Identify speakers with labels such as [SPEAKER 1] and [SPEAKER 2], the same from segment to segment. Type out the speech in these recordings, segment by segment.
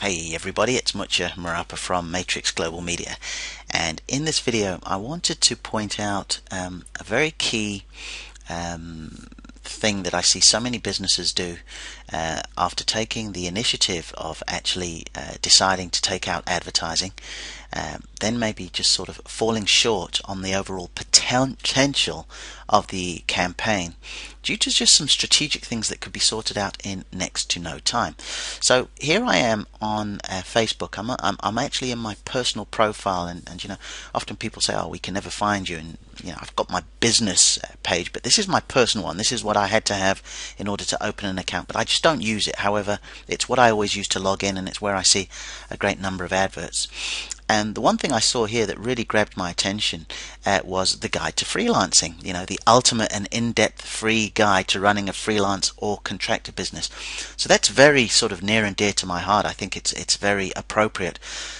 [SPEAKER 1] Hey everybody, it's Mucha Marapa from Matrix Global Media, and in this video I wanted to point out a very key thing that I see so many businesses do after taking the initiative of actually deciding to take out advertising, then maybe just sort of falling short on the overall potential of the campaign due to just some strategic things that could be sorted out in next to no time. So here I am on Facebook. I'm actually in my personal profile, and you know, often people say, oh, we can never find you, and you know, I've got my business page, but this is my personal one. This is what I had to have in order to open an account, but I just don't use it. However, it's what I always use to log in, and it's where I see a great number of adverts. And the one thing I saw here that really grabbed my attention was the guide to freelancing. You know, the ultimate and in-depth free guide to running a freelance or contractor business. So that's very sort of near and dear to my heart. I think it's very appropriate.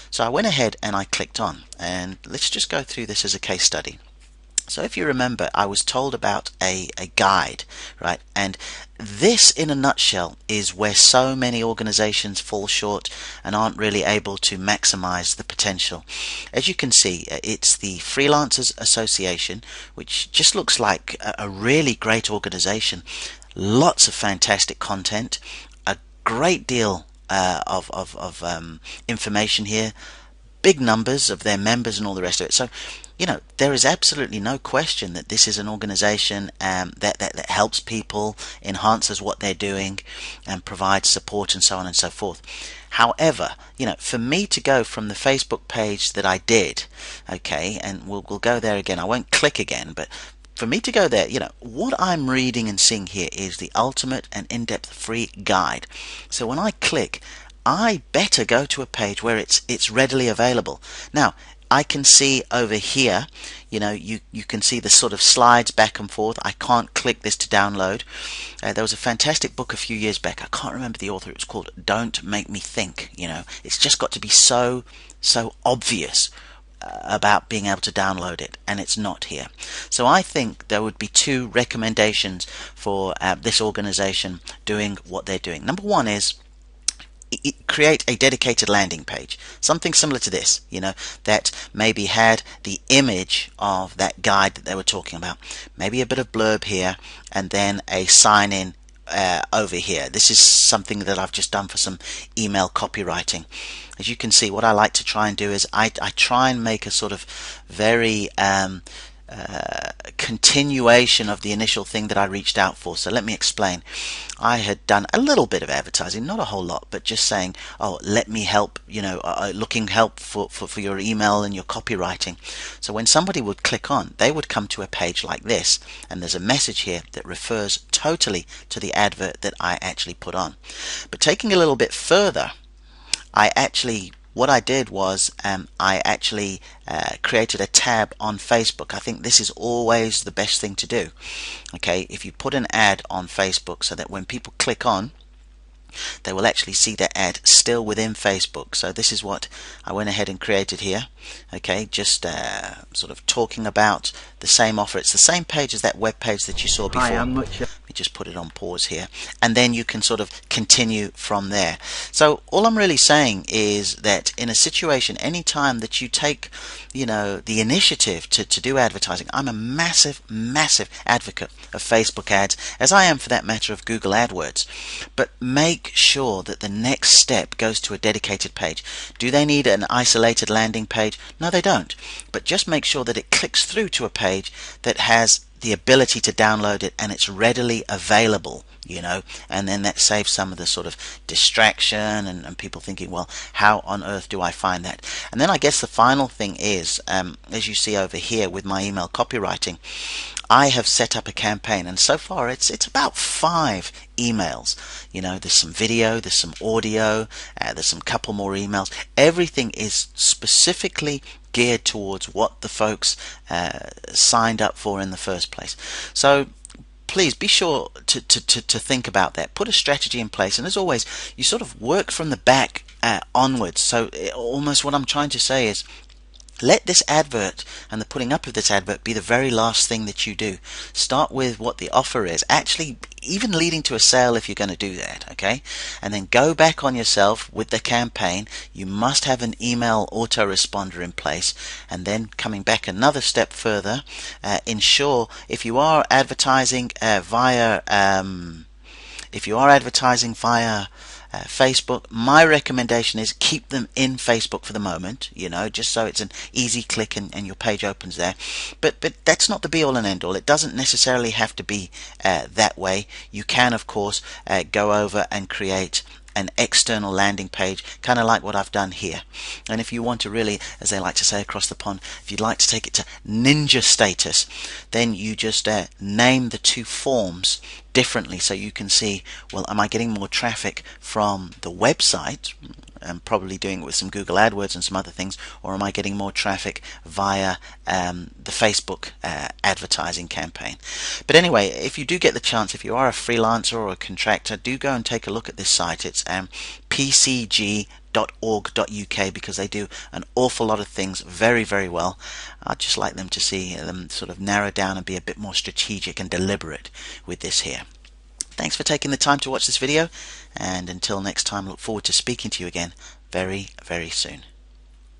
[SPEAKER 1] So I went ahead and I clicked on, and let's just go through this as a case study. So if you remember, I was told about a guide, right? And this, in a nutshell, is where so many organizations fall short and aren't really able to maximize the potential. As you can see, it's the Freelancers Association, which just looks like a really great organization. Lots of fantastic content, a great deal of information here, big numbers of their members and all the rest of it. So you know, there is absolutely no question that this is an organization that helps people, enhances what they're doing, and provides support and so on and so forth. However, you know, for me to go from the Facebook page that I did, okay, and we'll go there again. I won't click again, but for me to go there, you know, what I'm reading and seeing here is the ultimate and in-depth free guide. So when I click, I better go to a page where it's readily available. Now, I can see over here, you know, you can see the sort of slides back and forth. I can't click this to download. There was a fantastic book a few years back. I can't remember the author. It was called Don't Make Me Think. You know, it's just got to be so obvious about being able to download it, and it's not here. So I think there would be two recommendations for this organization doing what they're doing. Number one is create a dedicated landing page, something similar to this, you know, that maybe had the image of that guide that they were talking about, maybe a bit of blurb here, and then a sign in over here. This is something that I've just done for some email copywriting. As you can see, what I like to try and do is I try and make a sort of very continuation of the initial thing that I reached out for. So let me explain. I had done a little bit of advertising, not a whole lot, but just saying, oh, let me help, you know, looking help for your email and your copywriting. So when somebody would click on, they would come to a page like this, and there's a message here that refers totally to the advert that I actually put on. But taking a little bit further, what I did was I actually created a tab on Facebook. I think this is always the best thing to do. Okay, if you put an ad on Facebook so that when people click on, they will actually see that ad still within Facebook. So this is what I went ahead and created here. Okay, just sort of talking about the same offer. It's the same page as that web page that you saw before.
[SPEAKER 2] Hi, I'm Mucha.
[SPEAKER 1] Let me just put it on pause here, and then you can sort of continue from there. So all I'm really saying is that in a situation, anytime that you take, you know, the initiative to do advertising, I'm a massive advocate of Facebook ads, as I am for that matter of Google AdWords. But make sure that the next step goes to a dedicated page. Do they need an isolated landing page? No, they don't. But just make sure that it clicks through to a page that has the ability to download it and it's readily available, you know, and then that saves some of the sort of distraction and people thinking, well, how on earth do I find that? And then I guess the final thing is, as you see over here with my email copywriting, I have set up a campaign, and so far it's about 5 emails. You know, there's some video, there's some audio, there's some couple more emails. Everything is specifically geared towards what the folks signed up for in the first place. So please be sure to think about that. Put a strategy in place, and as always, you sort of work from the back onwards. So almost what I'm trying to say is, Let this advert and the putting up of this advert be the very last thing that you do. Start with what the offer is, actually even leading to a sale if you're going to do that, okay? And then go back on yourself with the campaign. You must have an email autoresponder in place, and then coming back another step further, ensure if you are advertising via Facebook, my recommendation is keep them in Facebook for the moment, just so it's an easy click and your page opens there. But that's not the be all and end all. It doesn't necessarily have to be that way. You can, of course, go over and create an external landing page, kind of like what I've done here. And if you want to really, as they like to say across the pond, if you'd like to take it to ninja status, then you just name the two forms differently, so you can see, well, am I getting more traffic from the website? I'm probably doing it with some Google AdWords and some other things, or am I getting more traffic via the Facebook advertising campaign? But anyway, if you do get the chance, if you are a freelancer or a contractor, do go and take a look at this site. It's pcg.org.uk, because they do an awful lot of things very, very well. I'd just like them to see them sort of narrow down and be a bit more strategic and deliberate with this here. Thanks for taking the time to watch this video, and until next time, look forward to speaking to you again very, very soon.